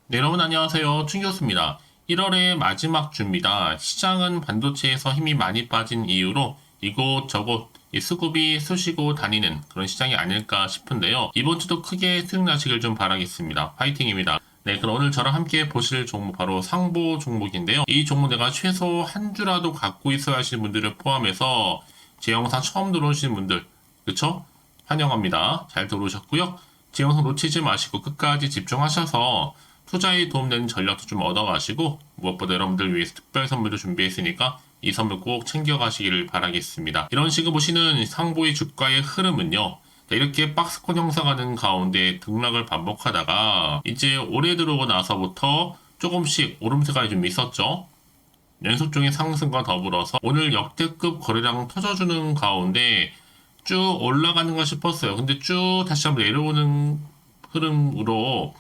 네, 여러분 안녕하세요. 충교수입니다. 1월의 마지막 주입니다. 시장은 반도체에서 힘이 많이 빠진 이유로 이곳저곳 이 수급이 쑤시고 다니는 그런 시장이 아닐까 싶은데요. 이번 주도 크게 수익 나시길 좀 바라겠습니다. 화이팅입니다. 네, 그럼 오늘 저랑 함께 보실 종목 바로 상보 종목인데요. 이 종목 내가 최소 한 주라도 갖고 있어야 하시는 분들을 포함해서 제 영상 처음 들어오신 분들, 그쵸? 환영합니다. 잘 들어오셨고요. 제 영상 놓치지 마시고 끝까지 집중하셔서 투자에 도움되는 전략도 좀 얻어가시고 무엇보다 여러분들 위해서 특별 선물도 준비했으니까 이 선물 꼭 챙겨가시기를 바라겠습니다. 이런 식으로 보시는 상보의 주가의 흐름은요. 이렇게 박스권 형성하는 가운데 등락을 반복하다가 이제 올해 들어오고 나서부터 조금씩 오름세가 좀 있었죠. 연속적인 상승과 더불어서 오늘 역대급 거래량 터져주는 가운데 쭉 올라가는가 싶었어요. 근데 쭉 다시 한번 내려오는 흐름으로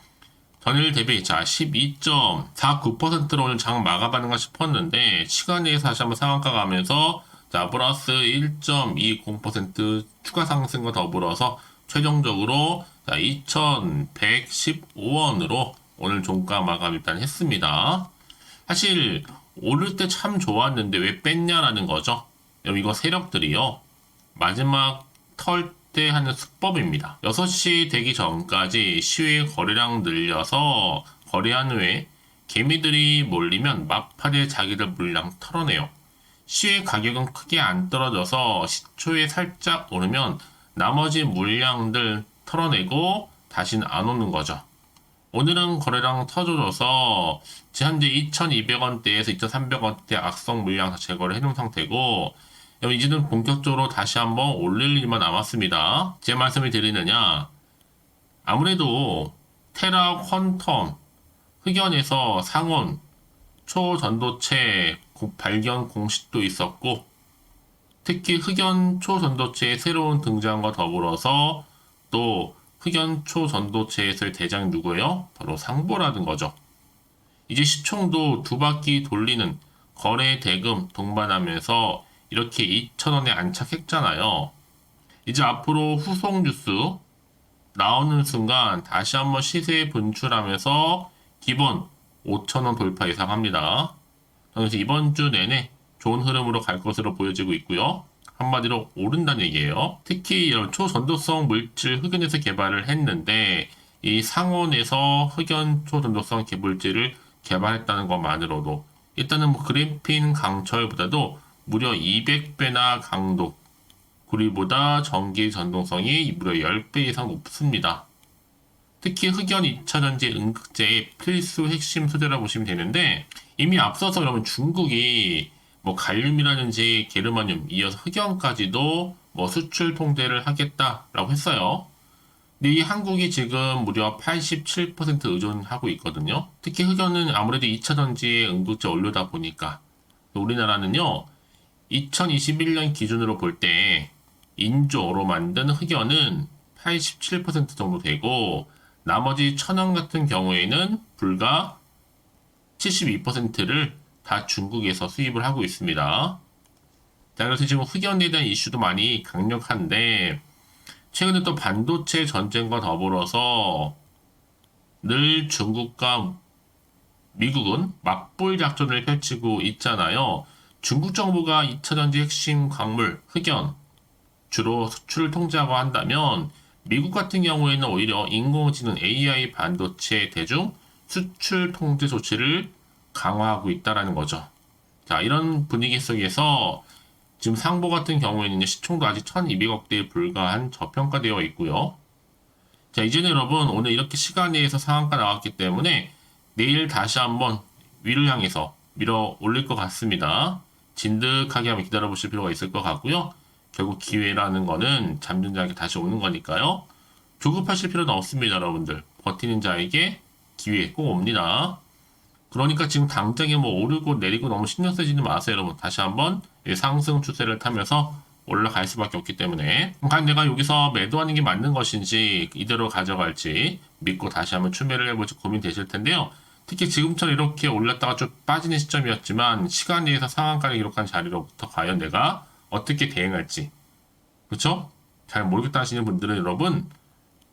전일 대비 12.49%로 오늘 장 마감하는가 싶었는데 시간 내에서 다시 한번 상한가 가면서 플러스 1.20% 추가 상승과 더불어서 최종적으로 2,115원으로 오늘 종가 마감 일단 했습니다. 사실 오를 때 참 좋았는데 왜 뺐냐라는 거죠. 이거 세력들이요. 마지막 털 때 하는 수법입니다. 6시 되기 전까지 시외 거래량 늘려서 거래한 후에 개미들이 몰리면 막판에 자기들 물량 털어내요. 시외 가격은 크게 안 떨어져서 시초에 살짝 오르면 나머지 물량들 털어내고 다시는 안 오는 거죠. 오늘은 거래량 터져줘서 현재 2,200원대에서 2,300원대 악성 물량 다 제거를 해놓은 상태고 이제는 본격적으로 다시 한번 올릴 일만 남았습니다. 제 말씀을 드리느냐 아무래도 테라 퀀텀 흑연에서 상온 초전도체 발견 공식도 있었고 특히 흑연 초전도체의 새로운 등장과 더불어서 또 흑연 초전도체에서의 대장이 누구예요? 바로 상보라는 거죠. 이제 시총도 두 바퀴 돌리는 거래 대금 동반하면서 이렇게 2,000원에 안착했잖아요. 이제 앞으로 후속 뉴스 나오는 순간 다시 한번 시세에 분출하면서 기본 5,000원 돌파 예상합니다. 그래서 이번 주 내내 좋은 흐름으로 갈 것으로 보여지고 있고요. 한마디로 오른다는 얘기예요. 특히 이런 초전도성 물질 흑연에서 개발을 했는데 이 상온에서 흑연 초전도성 물질을 개발했다는 것만으로도 일단은 그래핀 강철보다도 무려 200배나 강도, 구리보다 전기 전동성이 무려 10배 이상 높습니다. 특히 흑연 2차전지 응급제의 필수 핵심 소재라고 보시면 되는데 이미 앞서서 여러분 중국이 갈륨이라든지 게르마늄 이어서 흑연까지도 수출 통제를 하겠다라고 했어요. 근데 이 한국이 지금 무려 87% 의존하고 있거든요. 특히 흑연은 아무래도 2차전지의 응급제 원료다 보니까 우리나라는요 2021년 기준으로 볼 때 인조로 만든 흑연은 87% 정도 되고 나머지 천연 같은 경우에는 불과 72%를 다 중국에서 수입을 하고 있습니다. 자, 그래서 지금 흑연에 대한 이슈도 많이 강력한데 최근에 또 반도체 전쟁과 더불어서 늘 중국과 미국은 맞불 작전을 펼치고 있잖아요. 중국 정부가 2차전지 핵심 광물, 흑연, 주로 수출을 통제하고 한다면 미국 같은 경우에는 오히려 인공지능 AI 반도체 대중 수출 통제 조치를 강화하고 있다는 거죠. 자, 이런 분위기 속에서 지금 상보 같은 경우에는 시총도 아직 1200억대에 불과한 저평가되어 있고요. 자, 이제는 여러분 오늘 이렇게 시간 내에서 상한가 나왔기 때문에 내일 다시 한번 위를 향해서 밀어 올릴 것 같습니다. 진득하게 한번 기다려 보실 필요가 있을 것 같고요. 결국 기회라는 거는 잠든 자에게 다시 오는 거니까요. 조급하실 필요는 없습니다, 여러분들. 버티는 자에게 기회 꼭 옵니다. 그러니까 지금 당장에 오르고 내리고 너무 신경 쓰지는 마세요, 여러분. 다시 한번 상승 추세를 타면서 올라갈 수밖에 없기 때문에 과연 내가 여기서 매도하는 게 맞는 것인지 이대로 가져갈지 믿고 다시 한번 추매를 해볼지 고민되실 텐데요. 특히 지금처럼 이렇게 올랐다가 좀 빠지는 시점이었지만 시간 내에서 상한가를 기록한 자리로부터 과연 내가 어떻게 대응할지 그렇죠? 잘 모르겠다 하시는 분들은 여러분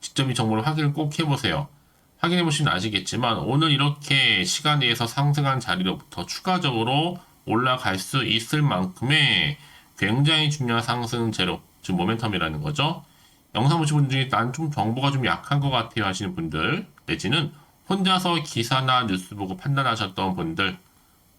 직접 이 정보를 확인을 꼭 해보세요. 확인해 보시면 아시겠지만 오늘 이렇게 시간 내에서 상승한 자리로부터 추가적으로 올라갈 수 있을 만큼의 굉장히 중요한 상승 재료, 즉 모멘텀이라는 거죠. 영상 보신 분들 중에 난 좀 정보가 좀 약한 것 같아요 하시는 분들, 내지는 혼자서 기사나 뉴스 보고 판단하셨던 분들,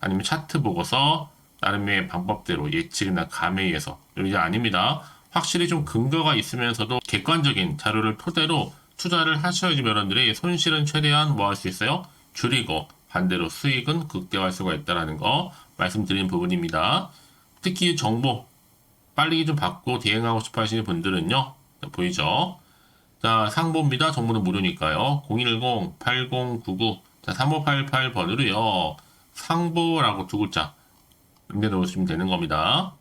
아니면 차트 보고서 나름의 방법대로 예측이나 감에 의해서, 이게 아닙니다. 확실히 좀 근거가 있으면서도 객관적인 자료를 토대로 투자를 하셔야지 여러분들이 손실은 최대한 뭐 할 수 있어요? 줄이고 반대로 수익은 극대화할 수가 있다는 거 말씀드린 부분입니다. 특히 정보 빨리 좀 받고 대응하고 싶어 하시는 분들은요. 자, 보이죠? 자, 상보입니다. 정보는 무료니까요. 010-8099 자, 3588번으로요. 상보라고 두 글자 남겨놓으시면 되는 겁니다.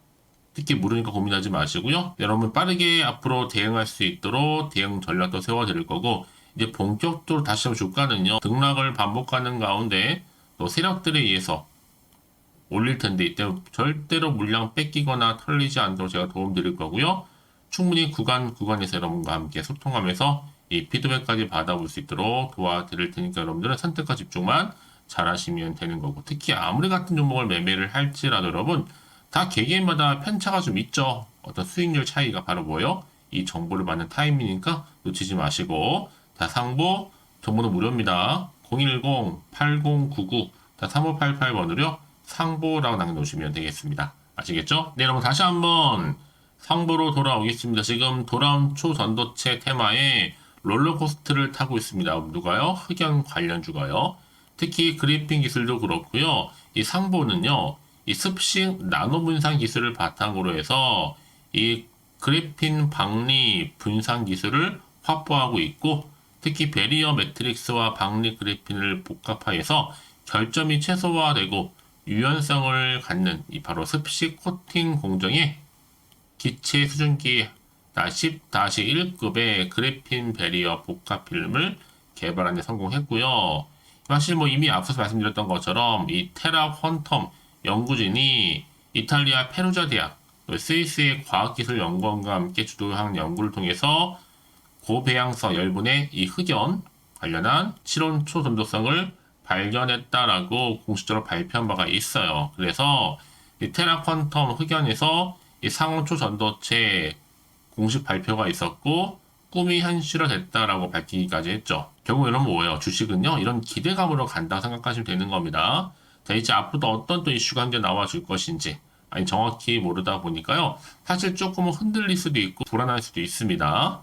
특히 무료니까 고민하지 마시고요. 여러분 빠르게 앞으로 대응할 수 있도록 대응 전략도 세워드릴 거고, 이제 본격적으로 다시 한번 주가는요. 등락을 반복하는 가운데 또 세력들에 의해서 올릴 텐데 이때 절대로 물량 뺏기거나 털리지 않도록 제가 도움 드릴 거고요. 충분히 구간에서 여러분과 함께 소통하면서 이 피드백까지 받아볼 수 있도록 도와드릴 테니까 여러분들은 선택과 집중만 잘 하시면 되는 거고, 특히 아무리 같은 종목을 매매를 할지라도 여러분 다 개개인마다 편차가 좀 있죠. 어떤 수익률 차이가 바로 뭐예요? 이 정보를 받는 타이밍이니까 놓치지 마시고, 자, 상보 정보는 무료입니다. 010-8099 3588번으로요. 상보라고 남겨놓으시면 되겠습니다. 아시겠죠? 네, 여러분 다시 한번 상보로 돌아오겠습니다. 지금 돌아온 초전도체 테마에 롤러코스터를 타고 있습니다. 누가요? 흑연 관련주가요. 특히 그래핀 기술도 그렇고요. 이 상보는요. 이 습식 나노 분산 기술을 바탕으로 해서 이 그래핀 박리 분산 기술을 확보하고 있고, 특히 베리어 매트릭스와 박리 그래핀을 복합화해서 결점이 최소화되고 유연성을 갖는 이 바로 습식 코팅 공정의 기체 수증기 10-1급의 그래핀 베리어 복합 필름을 개발하는 데 성공했고요. 사실 뭐 이미 앞서서 말씀드렸던 것처럼 이 테라 퀀텀 연구진이 이탈리아 페루자 대학, 스위스의 과학기술연구원과 함께 주도한 연구를 통해서 고배양서 열분의 이 흑연 관련한 실온 초전도성을 발견했다라고 공식적으로 발표한 바가 있어요. 그래서 이 테라 퀀텀 흑연에서 이 상온 초전도체 공식 발표가 있었고 꿈이 현실화됐다라고 밝히기까지 했죠. 결국 이런 뭐예요? 주식은요 이런 기대감으로 간다 생각하시면 되는 겁니다. 자, 이제 앞으로 어떤 또 이슈가 이제 나와줄 것인지 아니 정확히 모르다 보니까요 사실 조금은 흔들릴 수도 있고 불안할 수도 있습니다.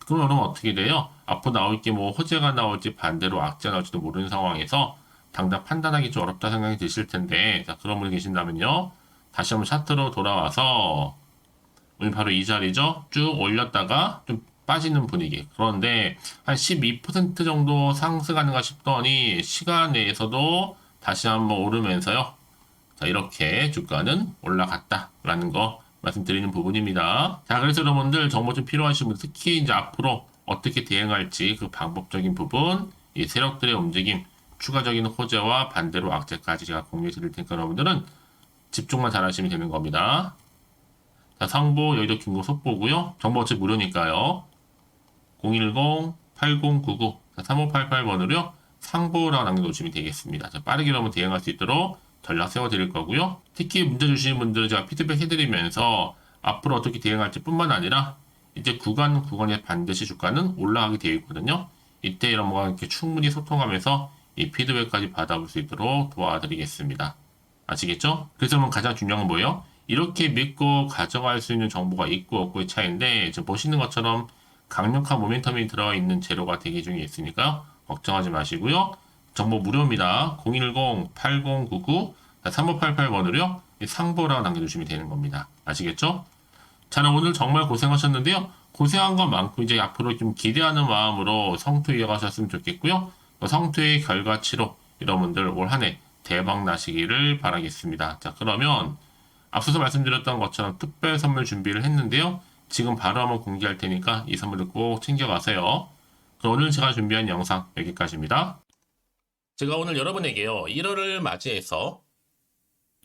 그럼 여러분 어떻게 돼요? 앞으로 나올 게 뭐 호재가 나올지 반대로 악재가 나올지도 모르는 상황에서 당장 판단하기 좀 어렵다 생각이 드실 텐데, 자, 그런 분이 계신다면요 다시 한번 차트로 돌아와서 오늘 바로 이 자리죠. 쭉 올렸다가 좀 빠지는 분위기. 그런데 한 12% 정도 상승하는가 싶더니 시간 내에서도 다시 한번 오르면서요. 자, 이렇게 주가는 올라갔다라는 거 말씀드리는 부분입니다. 자, 그래서 여러분들 정보 좀 필요하신 분, 특히 이제 앞으로 어떻게 대응할지 그 방법적인 부분, 이 세력들의 움직임, 추가적인 호재와 반대로 악재까지 제가 공유해 드릴 테니까 여러분들은 집중만 잘 하시면 되는 겁니다. 자, 상보 여의도 김구 속보고요. 정보 어차피 무료니까요. 010-8099 3588번으로요. 상보라고 남겨놓으시면 되겠습니다. 자, 빠르게 여러분 대응할 수 있도록 전략 세워드릴 거고요. 특히 문제 주시는 분들 제가 피드백 해드리면서 앞으로 어떻게 대응할지 뿐만 아니라 이제 구간에 반드시 주가는 올라가게 되어 있거든요. 이때 여러분과 이렇게 충분히 소통하면서 이 피드백까지 받아볼 수 있도록 도와드리겠습니다. 아시겠죠? 그래서 여러분 가장 중요한 건 뭐예요? 이렇게 믿고 가져갈 수 있는 정보가 있고 없고의 차이인데, 지금 보시는 것처럼 강력한 모멘텀이 들어있는 재료가 대기 중에 있으니까 걱정하지 마시고요. 정보 무료입니다. 010-8099 3588번으로요. 상보라고 남겨주시면 되는 겁니다. 아시겠죠? 자, 오늘 정말 고생하셨는데요. 고생한 것 많고 이제 앞으로 좀 기대하는 마음으로 성투 이어가셨으면 좋겠고요. 성투의 결과치로 여러분들 올 한 해 대박 나시기를 바라겠습니다. 자, 그러면 앞서서 말씀드렸던 것처럼 특별 선물 준비를 했는데요. 지금 바로 한번 공개할 테니까 이 선물을 꼭 챙겨가세요. 그럼 오늘 제가 준비한 영상 여기까지입니다. 제가 오늘 여러분에게요 1월을 맞이해서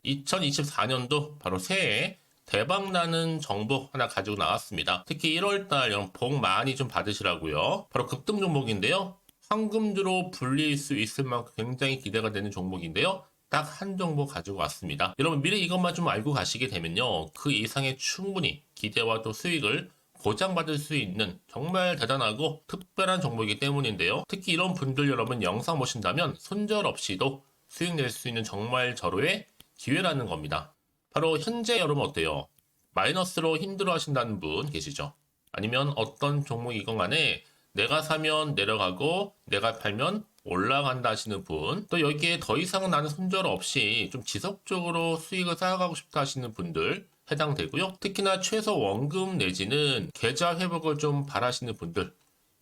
2024년도 바로 새해 대박나는 정보 하나 가지고 나왔습니다. 특히 1월달 복 많이 좀 받으시라고요. 바로 급등 종목인데요. 황금주로 불릴 수 있을 만큼 굉장히 기대가 되는 종목인데요. 딱 한 종목 가지고 왔습니다. 여러분 미리 이것만 좀 알고 가시게 되면요. 그 이상의 충분히 기대와 또 수익을 보장받을 수 있는 정말 대단하고 특별한 종목이기 때문인데요. 특히 이런 분들 여러분 영상 보신다면 손절없이도 수익 낼 수 있는 정말 절호의 기회라는 겁니다. 바로 현재 여러분 어때요? 마이너스로 힘들어 하신다는 분 계시죠? 아니면 어떤 종목이건 간에 내가 사면 내려가고 내가 팔면 올라간다 하시는 분, 또 여기에 더 이상 나는 손절 없이 좀 지속적으로 수익을 쌓아가고 싶다 하시는 분들 해당되고요. 특히나 최소 원금 내지는 계좌 회복을 좀 바라시는 분들,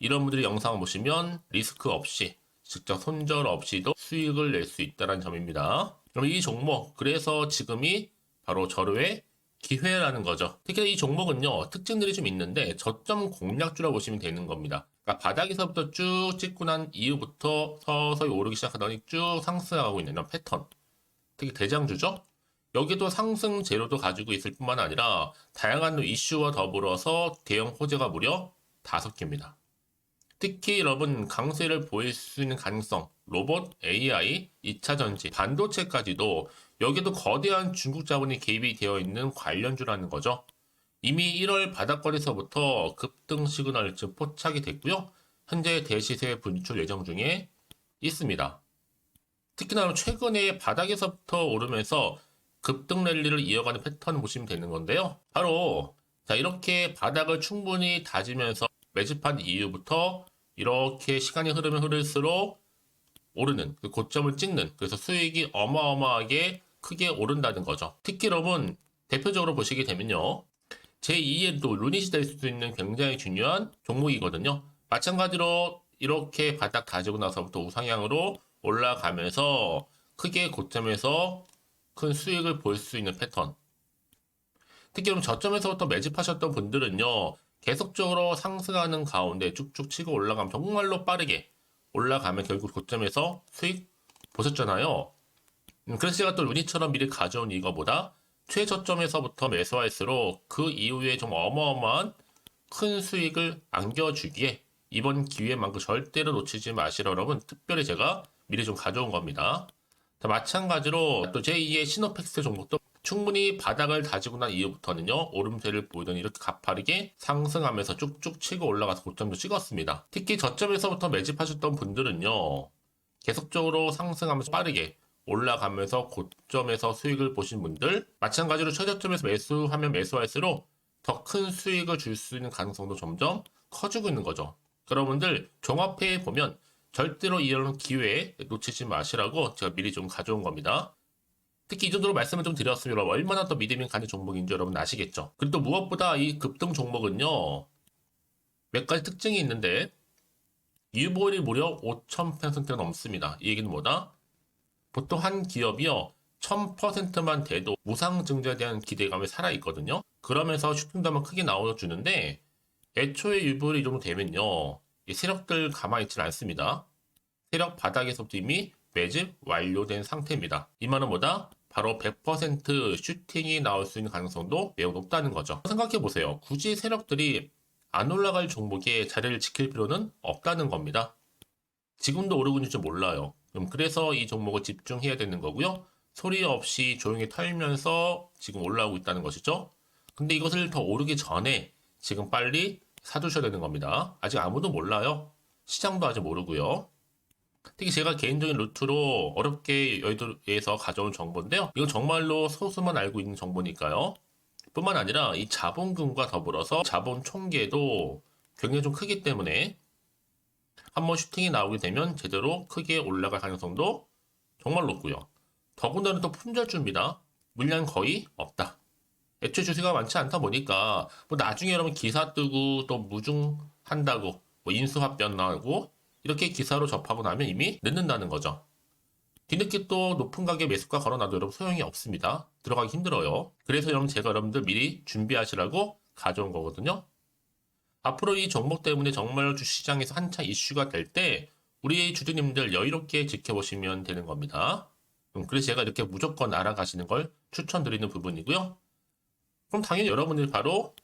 이런 분들이 영상을 보시면 리스크 없이 직접 손절 없이도 수익을 낼 수 있다는 점입니다. 그럼 이 종목, 그래서 지금이 바로 절호의 기회라는 거죠. 특히 이 종목은요, 특징들이 좀 있는데 저점 공략주라고 보시면 되는 겁니다. 그러니까 바닥에서부터 쭉 찍고 난 이후부터 서서히 오르기 시작하더니 쭉 상승하고 있는 이런 패턴. 특히 대장주죠. 여기도 상승 재료도 가지고 있을 뿐만 아니라 다양한 이슈와 더불어서 대형 호재가 무려 5개입니다. 특히 여러분 강세를 보일 수 있는 가능성, 로봇, AI, 2차 전지, 반도체까지도 여기도 거대한 중국 자본이 개입이 되어 있는 관련주라는 거죠. 이미 1월 바닥권에서부터 급등 시그널 즉 포착이 됐고요. 현재 대시세 분출 예정 중에 있습니다. 특히나 최근에 바닥에서부터 오르면서 급등 랠리를 이어가는 패턴을 보시면 되는 건데요. 바로 자 이렇게 바닥을 충분히 다지면서 매집한 이후부터 이렇게 시간이 흐르면 흐를수록 오르는 그 고점을 찍는, 그래서 수익이 어마어마하게 크게 오른다는 거죠. 특히 여러분 대표적으로 보시게 되면요, 제2의 또 루닛이 될 수도 있는 굉장히 중요한 종목이거든요. 마찬가지로 이렇게 바닥 다지고 나서부터 우상향으로 올라가면서 크게 고점에서 큰 수익을 볼 수 있는 패턴. 특히 그럼 저점에서부터 매집하셨던 분들은요, 계속적으로 상승하는 가운데 쭉쭉 치고 올라가면 정말로 빠르게 올라가면 결국 고점에서 수익 보셨잖아요. 그래서 제가 또 루니처럼 미리 가져온 이거보다 최저점에서부터 매수할수록 그 이후에 좀 어마어마한 큰 수익을 안겨주기에 이번 기회만큼 절대로 놓치지 마시라 여러분, 특별히 제가 미리 좀 가져온 겁니다. 자, 마찬가지로 또 제2의 시노팩스 종목도 충분히 바닥을 다지고 난 이후부터는요, 오름세를 보이더니 이렇게 가파르게 상승하면서 쭉쭉 치고 올라가서 고점도 찍었습니다. 특히 저점에서부터 매집하셨던 분들은요, 계속적으로 상승하면서 빠르게 올라가면서 고점에서 수익을 보신 분들, 마찬가지로 최저점에서 매수하면 매수할수록 더 큰 수익을 줄 수 있는 가능성도 점점 커지고 있는 거죠. 여러분들 종합해 보면 절대로 이런 기회에 놓치지 마시라고 제가 미리 좀 가져온 겁니다. 특히 이 정도로 말씀을 좀 드렸으면 얼마나 더 믿음이 가는 종목인지 여러분 아시겠죠? 그리고 또 무엇보다 이 급등 종목은요, 몇 가지 특징이 있는데 유보율이 무려 5000%가 넘습니다. 이 얘기는 뭐다? 보통 한 기업이요 1000%만 돼도 무상증자에 대한 기대감이 살아있거든요. 그러면서 슈팅도 한번 크게 나와주는데 애초에 유보율이 이 정도 되면요, 이 세력들 가만히 있지 않습니다. 세력 바닥에서부터 이미 매집 완료된 상태입니다. 이 말은 뭐다? 바로 100% 슈팅이 나올 수 있는 가능성도 매우 높다는 거죠. 생각해보세요. 굳이 세력들이 안 올라갈 종목에 자리를 지킬 필요는 없다는 겁니다. 지금도 오르고 있는지 몰라요. 그래서 이 종목을 집중해야 되는 거고요. 소리 없이 조용히 털면서 지금 올라오고 있다는 것이죠. 근데 이것을 더 오르기 전에 지금 빨리 사두셔야 되는 겁니다. 아직 아무도 몰라요. 시장도 아직 모르고요. 특히 제가 개인적인 루트로 어렵게 여의도에서 가져온 정보인데요. 이건 정말로 소수만 알고 있는 정보니까요. 뿐만 아니라 이 자본금과 더불어서 자본 총계도 굉장히 좀 크기 때문에 한번 슈팅이 나오게 되면 제대로 크게 올라갈 가능성도 정말 높고요. 더군다나 또 품절주입니다. 물량 거의 없다. 애초에 주식가 많지 않다 보니까 뭐 나중에 여러분 기사 뜨고 또 무중한다고 뭐 인수합병 나고 이렇게 기사로 접하고 나면 이미 늦는다는 거죠. 뒤늦게 또 높은 가격에 매수가 걸어놔도 여러분 소용이 없습니다. 들어가기 힘들어요. 그래서 여러분 제가 여러분들 미리 준비하시라고 가져온 거거든요. 앞으로 이 종목 때문에 정말 주시장에서 한창 이슈가 될 때 우리 주주님들 여유롭게 지켜보시면 되는 겁니다. 그래서 제가 이렇게 무조건 알아가시는 걸 추천드리는 부분이고요. 그럼 당연히 여러분들이 바로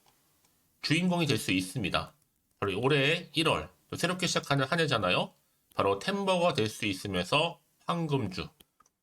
주인공이 될 수 있습니다. 바로 올해 1월 새롭게 시작하는 한 해잖아요. 바로 템버가 될 수 있으면서 황금주.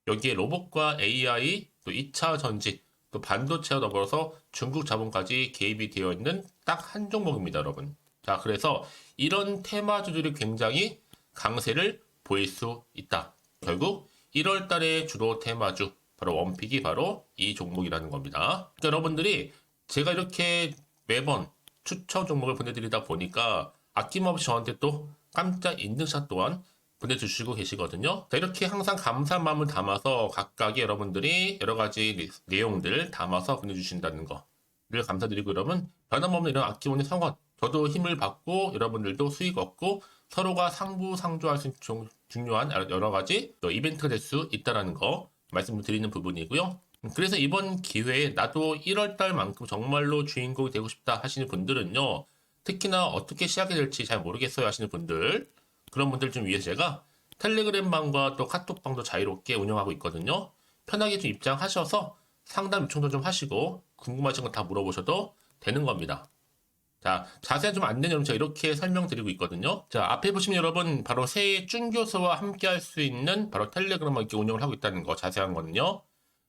여기에 로봇과 AI, 또 2차 전지, 또 반도체와 더불어서 중국 자본까지 개입이 되어 있는 딱 한 종목입니다, 여러분. 자, 그래서 이런 테마주들이 굉장히 강세를 보일 수 있다. 결국 1월 달에 주로 테마주, 바로 원픽이 바로 이 종목이라는 겁니다. 그러니까 여러분들이 제가 이렇게 매번 추천 종목을 보내드리다 보니까 아낌없이 저한테 또 깜짝 인증샷 또한 보내주시고 계시거든요. 자, 이렇게 항상 감사한 마음을 담아서 각각의 여러분들이 여러 가지 내용들 담아서 보내주신다는 거를 감사드리고, 여러분 변함없는 이런 아낌없는 성원, 저도 힘을 받고 여러분들도 수익 얻고 서로가 상부상조할 수 있는 중요한 여러 가지 또 이벤트가 될 수 있다는 거 말씀드리는 부분이고요. 그래서 이번 기회에 나도 1월 달만큼 정말로 주인공이 되고 싶다 하시는 분들은요, 특히나 어떻게 시작이 될지 잘 모르겠어요 하시는 분들, 그런 분들 좀 위해서 제가 텔레그램방과 또 카톡방도 자유롭게 운영하고 있거든요. 편하게 좀 입장하셔서 상담 요청도 좀 하시고 궁금하신 거 다 물어보셔도 되는 겁니다. 자, 자세한 좀 안내는 제가 이렇게 설명드리고 있거든요. 자, 앞에 보시면 여러분 바로 새해 쭌교수와 함께 할 수 있는 바로 텔레그램을 이렇게 운영을 하고 있다는 거, 자세한 거는요.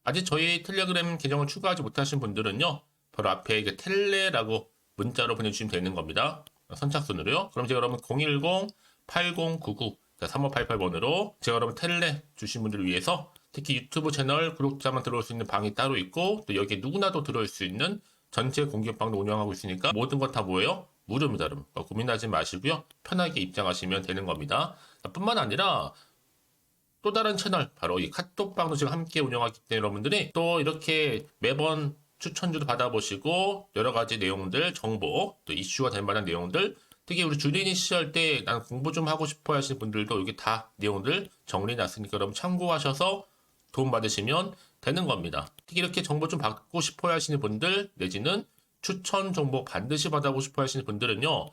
아직 저희 텔레그램 계정을 추가하지 못하신 분들은요, 바로 앞에 이게 텔레라고 문자로 보내주시면 되는 겁니다. 선착순으로요. 그럼 제가 여러분 010-8099-3588번으로 제가 여러분 텔레 주신 분들을 위해서 특히 유튜브 채널 구독자만 들어올 수 있는 방이 따로 있고, 또 여기에 누구나도 들어올 수 있는 전체 공개방도 운영하고 있으니까 모든 것 다 뭐예요? 무료입니다, 여러분. 고민하지 마시고요. 편하게 입장하시면 되는 겁니다. 뿐만 아니라 또 다른 채널, 바로 이 카톡방도 지금 함께 운영하기 때문에 여러분들이 또 이렇게 매번 추천주도 받아보시고 여러 가지 내용들, 정보, 또 이슈가 될 만한 내용들, 특히 우리 주린이 시절 때 난 공부 좀 하고 싶어 하시는 분들도 여기 다 내용들 정리해놨으니까 여러분 참고하셔서 도움 받으시면 되는 겁니다. 특히 이렇게 정보 좀 받고 싶어 하시는 분들, 내지는 추천 정보 반드시 받아보고 싶어 하시는 분들은요,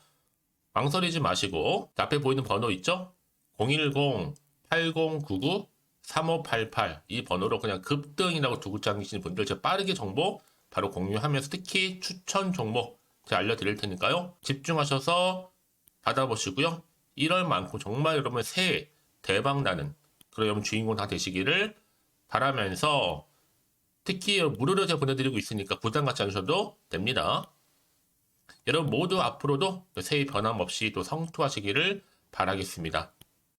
망설이지 마시고 앞에 보이는 번호 있죠? 010-8099-3588 이 번호로 그냥 급등이라고 두고 당기시는 분들 제가 빠르게 정보 바로 공유하면서 특히 추천 종목 제가 알려드릴 테니까요. 집중하셔서 받아보시고요. 1월만큼 정말 여러분 새해 대박나는 그런 여러분 주인공 다 되시기를 바라면서, 특히 무료로 제가 보내드리고 있으니까 부담 갖지 않으셔도 됩니다. 여러분 모두 앞으로도 새해 변함없이 또 성투하시기를 바라겠습니다.